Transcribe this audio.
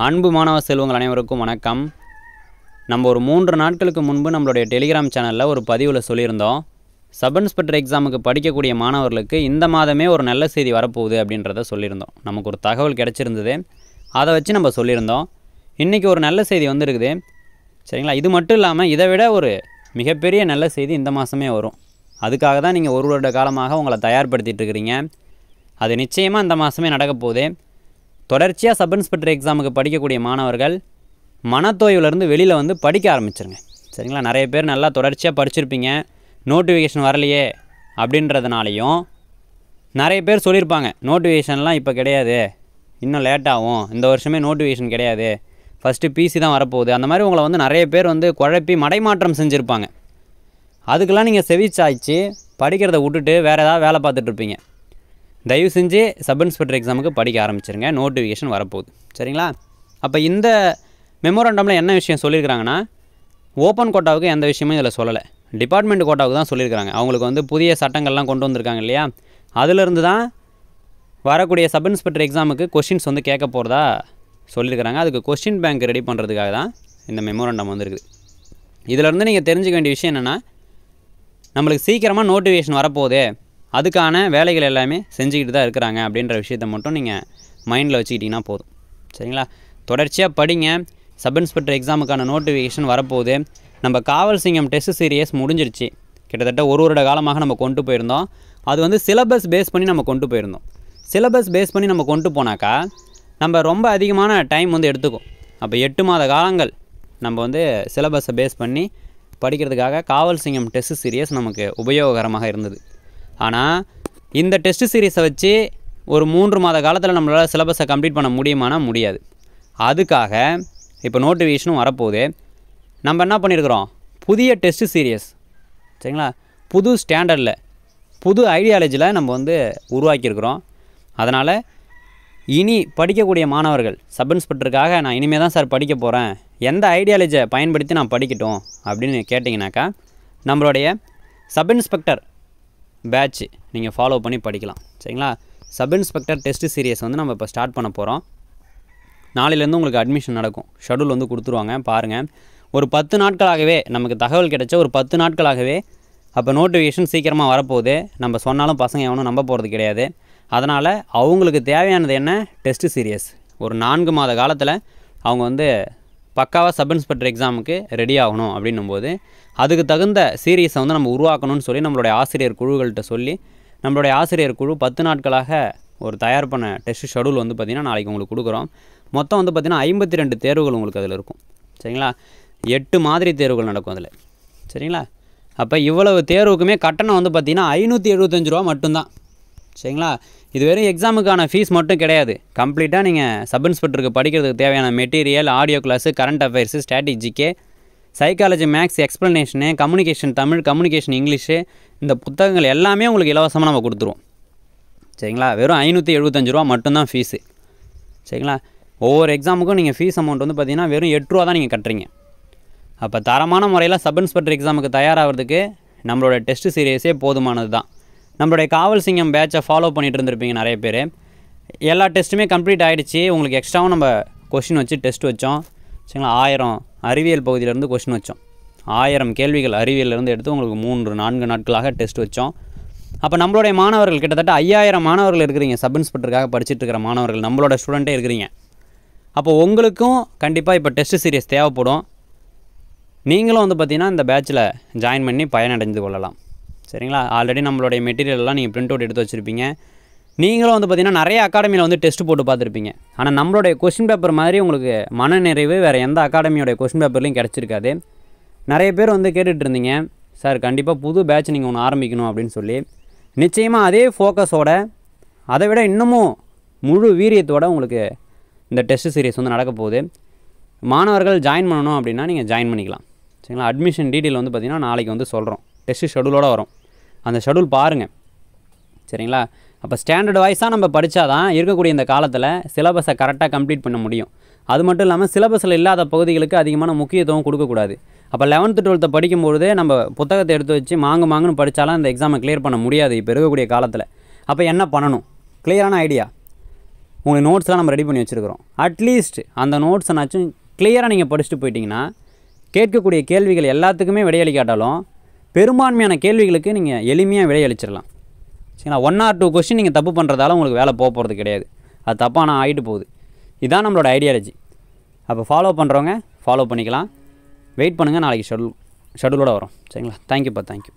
அன்பு மாணவ செல்வங்கள் அனைவருக்கும் வணக்கம். நம்ம ஒரு 3 நாட்களுக்கு முன்பு நம்மளுடைய டெலிகிராம் சேனலில் ஒரு பதிவில் சொல்லியிருந்தோம். சப் இன்ஸ்பெக்டர் எக்ஸாமுக்கு படிக்கக்கூடிய மாணவர்களுக்கு இந்த மாதமே ஒரு நல்ல செய்தி வரப்போகுது அப்படின்றத சொல்லியிருந்தோம். நமக்கு ஒரு தகவல் கிடச்சிருந்தது, அதை வச்சு நம்ம சொல்லியிருந்தோம். இன்றைக்கி ஒரு நல்ல செய்தி வந்துருக்குது. சரிங்களா? இது மட்டும் இல்லாமல் இதை விட ஒரு மிகப்பெரிய நல்ல செய்தி இந்த மாதமே வரும். அதுக்காக தான் நீங்கள் ஒரு வருட காலமாக உங்களை தயார்படுத்திகிட்டு இருக்கிறீங்க. அது நிச்சயமாக இந்த மாதமே நடக்க போகுது. தொடர்ச்சியாக சப் இன்ஸ்பெக்டர் எக்ஸாமுக்கு படிக்கக்கூடிய மாணவர்கள் மனத்தோய்விலேருந்து வெளியில் வந்து படிக்க ஆரம்பிச்சிருங்க. சரிங்களா? நிறைய பேர் நல்லா தொடர்ச்சியாக படிச்சிருப்பீங்க, நோட்டிஃபிகேஷன் வரலையே அப்படின்றதுனாலையும் நிறைய பேர் சொல்லியிருப்பாங்க, நோட்டிஃபிகேஷன்லாம் இப்போ கிடையாது, இன்னும் லேட்டாகும், இந்த வருஷமே நோட்டிஃபிகேஷன் கிடையாது, ஃபஸ்ட்டு பிசி தான் வரப்போகுது. அந்த மாதிரி உங்களை வந்து நிறைய பேர் வந்து குழப்பி மடைமாற்றம் செஞ்சுருப்பாங்க. அதுக்கெல்லாம் நீங்கள் செவிச்சாய்ச்சி படிக்கிறத விட்டுட்டு வேறு ஏதாவது வேலை பார்த்துட்ருப்பீங்க. தயவு செஞ்சு சப் இன்ஸ்பெக்டர் எக்ஸாமுக்கு படிக்க ஆரம்பிச்சிருங்க, நோட்டிஃபிகேஷன் வரப்போகுது. சரிங்களா? அப்போ இந்த மெமோரண்டமில் என்ன விஷயம் சொல்லியிருக்கிறாங்கன்னா, ஓப்பன் கோட்டாவுக்கு எந்த விஷயமும் இதில் சொல்லலை, டிபார்ட்மெண்ட் கோட்டாவுக்கு தான் சொல்லியிருக்கிறாங்க. அவங்களுக்கு வந்து புதிய சட்டங்கள்லாம் கொண்டு வந்திருக்காங்க இல்லையா, அதிலிருந்து தான் வரக்கூடிய சப் இன்ஸ்பெக்டர் எக்ஸாமுக்கு கொஷின்ஸ் வந்து கேட்க போகிறதா சொல்லியிருக்கிறாங்க. அதுக்கு கொஷின் பேங்க் ரெடி பண்ணுறதுக்காக தான் இந்த மெமோரண்டம் வந்துருக்குது. இதிலேருந்து நீங்கள் தெரிஞ்சுக்க வேண்டிய விஷயம் என்னென்னா, நம்மளுக்கு சீக்கிரமாக நோட்டிஃபிகேஷன் வரப்போகுது, அதுக்கான வேலைகள் எல்லாமே செஞ்சுக்கிட்டு தான் இருக்கிறாங்க அப்படின்ற விஷயத்தை மட்டும் நீங்கள் மைண்டில் வச்சுக்கிட்டிங்கன்னா போதும். சரிங்களா? தொடர்ச்சியாக படிங்க. சப் இன்ஸ்பெக்டர் எக்ஸாமுக்கான நோட்டிஃபிகேஷன் வரப்போகுது. நம்ம காவல் சிங்கம் டெஸ்ட் சீரியஸ் முடிஞ்சிருச்சு. கிட்டத்தட்ட ஒரு வருட காலமாக நம்ம கொண்டு போயிருந்தோம். அது வந்து சிலபஸ் பேஸ் பண்ணி நம்ம கொண்டு போயிருந்தோம். சிலபஸ் பேஸ் பண்ணி நம்ம கொண்டு போனாக்கா நம்ம ரொம்ப அதிகமான டைம் வந்து எடுத்துக்கும். அப்போ 8 மாத காலங்கள் நம்ம வந்து சிலபஸை பேஸ் பண்ணி படிக்கிறதுக்காக காவல் சிங்கம் டெஸ்ட் சீரியஸ் நமக்கு உபயோககரமாக இருந்தது. ஆனால் இந்த டெஸ்ட் சீரீஸை வச்சு ஒரு 3 மாத காலத்தில் நம்மளால் சிலபஸை கம்ப்ளீட் பண்ண முடியுமானா முடியாது. அதுக்காக இப்போ நோட்டிஃபிகேஷனும் வரப்போகுது. நம்ம என்ன பண்ணியிருக்கிறோம், புதிய டெஸ்ட் சீரியஸ், சரிங்களா, புது ஸ்டாண்டர்டில் புது ஐடியாலஜியில் நம்ம வந்து உருவாக்கியிருக்கிறோம். அதனால் இனி படிக்கக்கூடிய மாணவர்கள் சப் இன்ஸ்பெக்டருக்காக நான் இனிமேல் தான் சார் படிக்க போகிறேன், எந்த ஐடியாலஜியை பயன்படுத்தி நான் படிக்கட்டும் அப்படின்னு கேட்டிங்கனாக்கா நம்மளுடைய சப் இன்ஸ்பெக்டர் பேட்ச் நீங்கள் ஃபாலோ பண்ணி படிக்கலாம். சரிங்களா? சப் இன்ஸ்பெக்டர் டெஸ்ட் சீரியஸ் வந்து நம்ம இப்போ ஸ்டார்ட் பண்ண போகிறோம். நாளையிலேருந்து உங்களுக்கு அட்மிஷன் நடக்கும். ஷெடியூல் வந்து கொடுத்துருவாங்க. பாருங்கள், ஒரு 10 நாட்களாகவே நமக்கு தகவல் கிடைச்ச ஒரு 10 நாட்களாகவே அப்போ நோட்டிஃபிகேஷன் சீக்கிரமாக வரப்போகுது. நம்ம சொன்னாலும் பசங்க எவனும் நம்ப போகிறது கிடையாது. அதனால் அவங்களுக்கு தேவையானது என்ன, டெஸ்ட் சீரியஸ். ஒரு 4 மாத காலத்தில் அவங்க வந்து பக்காவாக சப் இன்ஸ்பெக்டர் எக்ஸாமுக்கு ரெடி ஆகணும் அப்படின்னும்போது அதுக்கு தகுந்த சீரீஸை வந்து நம்ம உருவாக்கணும்னு சொல்லி நம்மளுடைய ஆசிரியர் குழுக்கள்கிட்ட சொல்லி நம்மளுடைய ஆசிரியர் குழு 10 நாட்களாக ஒரு தயார் பண்ண டெஸ்ட் ஷெடியூல் வந்து பார்த்திங்கன்னா நாளைக்கு உங்களுக்கு கொடுக்குறோம். மொத்தம் வந்து பார்த்திங்கன்னா 52 தேர்வுகள் உங்களுக்கு அதில் இருக்கும். சரிங்களா? 8 மாதிரி தேர்வுகள் நடக்கும் அதில். சரிங்களா? அப்போ இவ்வளவு தேர்வுக்குமே கட்டணம் வந்து பார்த்திங்கன்னா 575 ரூபா மட்டும்தான். சரிங்களா? இது வெறும் எக்ஸாமுக்கான ஃபீஸ் மட்டும் கிடையாது. கம்ப்ளீட்டாக நீங்கள் சப் இன்ஸ்பெக்டருக்கு படிக்கிறதுக்கு தேவையான material, audio class, current affairs, ஸ்ட்ராட்டஜிக்கு, psychology, maths, explanation, communication Tamil, communication English, இந்த புத்தகங்கள் எல்லாமே உங்களுக்கு இலவசமாக நம்ம கொடுத்துருவோம். சரிங்களா? வெறும் 575 ரூபா மட்டும்தான் ஃபீஸு. சரிங்களா? ஒவ்வொரு எக்ஸாமுக்கும் நீங்கள் ஃபீஸ் அமௌண்ட் வந்து பார்த்திங்கன்னா வெறும் 8 ரூபா தான் நீங்கள் கட்டுறீங்க. அப்போ தரமான முறையில் சப் இன்ஸ்பெக்டர் எக்ஸாமுக்கு தயாராகிறதுக்கு நம்மளோட டெஸ்ட் சீரியஸே போதுமானது தான். நம்மளுடைய காவல் சிங்கம் பேட்சை ஃபாலோ பண்ணிகிட்டு இருந்திருப்பீங்க நிறைய பேர். எல்லா டெஸ்ட்டுமே கம்ப்ளீட் ஆகிடுச்சு. உங்களுக்கு எக்ஸ்ட்ராவும் நம்ம கொஷின் வச்சு டெஸ்ட் வச்சோம். சரிங்களா? 1000 அறிவியல் பகுதியிலேருந்து கொஷின் வச்சோம். 1000 கேள்விகள் அறிவியலிருந்து எடுத்து உங்களுக்கு 3-4 நாட்களாக டெஸ்ட் வச்சோம். அப்போ நம்மளுடைய மாணவர்கள் கிட்டத்தட்ட 5000 மாணவர்கள் இருக்கிறீங்க. சப் இன்ஸ்பெக்டருக்காக படிச்சுட்டு இருக்கிற மாணவர்கள் நம்மளோட ஸ்டூடெண்ட்டே இருக்கிறீங்க. அப்போ உங்களுக்கும் கண்டிப்பாக இப்போ டெஸ்ட் சீரியஸ் தேவைப்படும். நீங்களும் வந்து பார்த்திங்கன்னா இந்த பேட்சில் ஜாயின் பண்ணி பயனடைந்து கொள்ளலாம். சரிங்களா? ஆல்ரெடி நம்மளுடைய மெட்டீரியல்லாம் நீங்கள் பிரிண்ட் அவுட் எடுத்து வச்சுருப்பீங்க. நீங்களும் வந்து பார்த்திங்கன்னா நிறைய அகாடமியில் வந்து டெஸ்ட் போட்டு பார்த்துருப்பீங்க. ஆனால் நம்மளுடைய கொஷின் பேப்பர் மாதிரி உங்களுக்கு மனநிறைவு வேறு எந்த அகாடமியோடைய கொஷின் பேப்பர்லையும் கிடச்சிருக்காது. நிறைய பேர் வந்து கேட்டுட்டு இருந்தீங்க, சார் கண்டிப்பாக புது பேட்ச் நீங்கள் ஒன்று ஆரம்பிக்கணும் அப்படின்னு சொல்லி. நிச்சயமாக அதே ஃபோக்கஸோட, அதை விட இன்னமும் முழு வீரியத்தோடு உங்களுக்கு இந்த டெஸ்ட் சீரியஸ் வந்து நடக்க போகுது. மாணவர்கள் ஜாயின் பண்ணணும் அப்படின்னா நீங்கள் ஜாயின் பண்ணிக்கலாம். சரிங்களா? அட்மிஷன் டீட்டெயில் வந்து பார்த்திங்கன்னா நாளைக்கு வந்து சொல்கிறோம். டெஸ்ட் ஷெடியூலோடு வரும். அந்த ஷெடியூல் பாருங்கள். சரிங்களா? அப்போ ஸ்டாண்டர்ட் வைஸாக நம்ம படித்தா தான் இருக்கக்கூடிய இந்த காலத்தில் சிலபஸை கரெக்டாக கம்ப்ளீட் பண்ண முடியும். அது மட்டும் இல்லாமல் சிலபஸில் இல்லாத பகுதிகளுக்கு அதிகமான முக்கியத்துவம் கொடுக்கக்கூடாது. அப்போ 11th 12th படிக்கும்பொழுது நம்ம புத்தகத்தை எடுத்து வச்சு மாங்குன்னு படித்தாலும் அந்த எக்ஸாமை கிளியர் பண்ண முடியாது இப்போ இருக்கக்கூடிய காலத்தில். அப்போ என்ன பண்ணணும், கிளியரான ஐடியா. உங்களுக்கு நோட்ஸ்லாம் நம்ம ரெடி பண்ணி வச்சுருக்கிறோம். அட்லீஸ்ட் அந்த நோட்ஸனாச்சும் கிளியராக நீங்கள் படிச்சுட்டு போயிட்டீங்கன்னா கேட்கக்கூடிய கேள்விகள் எல்லாத்துக்குமே விடையளிக்காட்டாலும் பெரும்பான்மையான கேள்விகளுக்கு நீங்கள் எளிமையாக விடையளிச்சிடலாம். சரிங்களா? 1 or 2 கொஸ்டின் நீங்கள் தப்பு பண்ணுறதால உங்களுக்கு வேலை போகிறது கிடையாது. அது தப்பாக ஆகிட்டு போகுது. இதுதான் நம்மளோட ஐடியாலஜி. அப்போ ஃபாலோ பண்ணுறவங்க ஃபாலோ பண்ணிக்கலாம். வெயிட் பண்ணுங்கள், நாளைக்கு ஷெடியூலோடு வரும். சரிங்களா? தேங்க்யூப்பா, தேங்க்யூ.